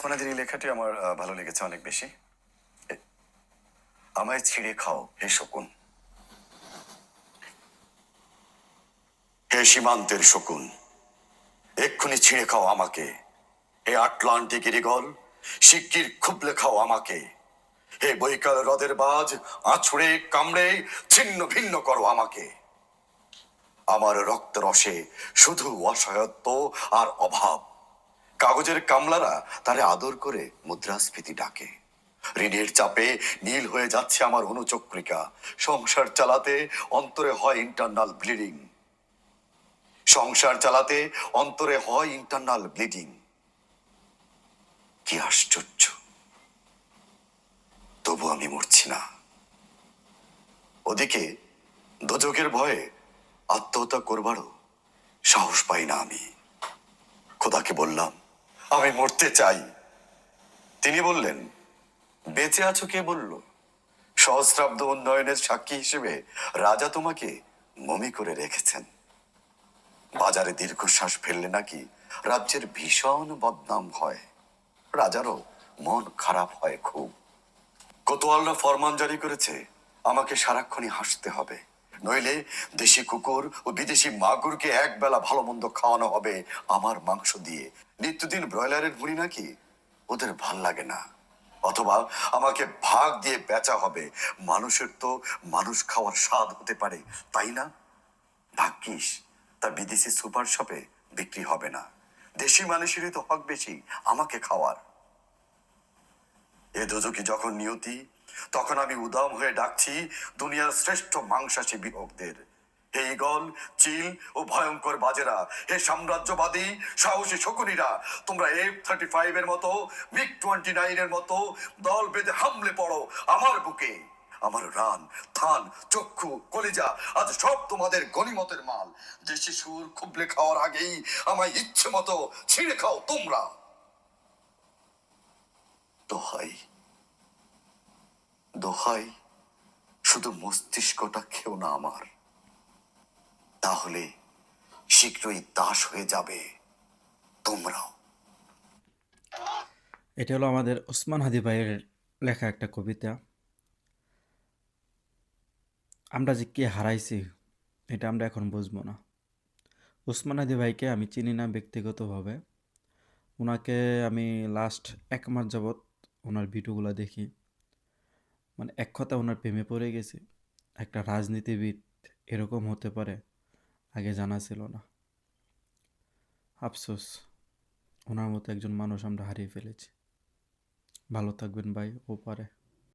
ওসমান হাদির লেখাটি আমার ভালো লেগেছে অনেক বেশি। আমায় ছিঁড়ে খাও হে শকুন, হে সীমান্তের শকুন, এক্ষুনি ছিঁড়ে খাও আমাকে। হে আটলান্টিক ইরিগল, শিগগির খুবলে খাও আমাকে। হে বৈকাল হ্রদের বাজ, আছড়ে কামড়ে ছিন্ন ভিন্ন করো আমাকে। আমার রক্ত রসে শুধু অসহায়ত্ব আর অভাব। কাগজের কামলারা তারে আদর করে মুদ্রাস্ফীতি ডাকে। ঋণের চাপে নীল হয়ে যাচ্ছে আমার অনুচক্রিকা। সংসার চালাতে অন্তরে হয় ইন্টারনাল ব্লিডিং। সংসার চালাতে অন্তরে হয় ইন্টারনাল ব্লিডিং। কি আশ্চর্য, তবু আমি মরছি না। ওদিকে দোজখের ভয়ে আত্মহত্যা করবারও সাহস পাই না আমি। খোদাকে বললাম আমি মরতে চাই। তিনি বললেন, বেঁচে আছো কে বলল? সহস্রাব্দ উন্নয়নের সাক্ষী হিসেবে রাজা তোমাকে মমি করে রেখেছেন। বাজারে দীর্ঘশ্বাস ফেললে নাকি রাজ্যের ভীষণ বদনাম হয়। রাজারও মন খারাপ হয় খুব। কোতোয়ালরা ফরমান জারি করেছে আমাকে সারাক্ষণই হাসতে হবে, নইলে দেশি কুকুর ও বিদেশি মাগুরকে এক বেলা ভালো মন্দ খাওয়ানো হবে আমার মাংস দিয়ে। নিত্যদিন ব্রয়লারের ভুঁড়ি নাকি ওদের ভাল লাগে না। অথবা আমাকে ভাগ দিয়ে বেচা হবে। মানুষের তো মানুষ খাওয়ার স্বাদ হতে পারে, তাই না? ভাগ্যিস তা বিদেশি সুপার শপে বিক্রি হবে না। দেশি মানুষেরই তো হক বেশি আমাকে খাওয়ার। এ দোজকি যখন নিয়তি, তখন আমি উদাম হয়ে ডাকছি দুনিয়ার শ্রেষ্ঠ মাংসাশী বিভক্তদের। হে ঈগল, চিল ও ভয়ঙ্কর বাজেরা, হে সাম্রাজ্যবাদী সাহসী শকুনিরা, তোমরা F-35 এর মতো, MiG-29 এর মতো দল বেঁধে হামলে পড়ো আমার বুকে। আমার রান, থান, চক্ষু, কলিজা আজ সব তোমাদের গনিমতের মাল। দেশি সুর খুবলে খাওয়ার আগেই আমায় ইচ্ছে মতো ছিঁড়ে খাও তোমরা। দোহাই, দোহাই, শুধু মস্তিষ্কটা খেও না আমার, তাহলে শীঘ্রই দাস হয়ে যাবে তোমরাও। এটা হলো আমাদের ওসমান হাদি ভাইয়ের লেখা একটা কবিতা। আমরা যে কে হারাইছি এটা আমরা এখন বুঝবো না। ওসমান হাদি ভাইকে আমি চিনি না ব্যক্তিগতভাবে। ওনাকে আমি লাস্ট 1 মাস যাবৎ ওনার ভিডিওগুলো দেখি। মানে এক কথা ওনার প্রেমে পড়ে গেছি। একটা রাজনীতিবিদ এরকম হতে পারে আগে জানা ছিল না। আফসোস, ওনার মতো একজন মানুষ আমরা হারিয়ে ফেলেছি। ভালো থাকবেন ভাই, ওপারে।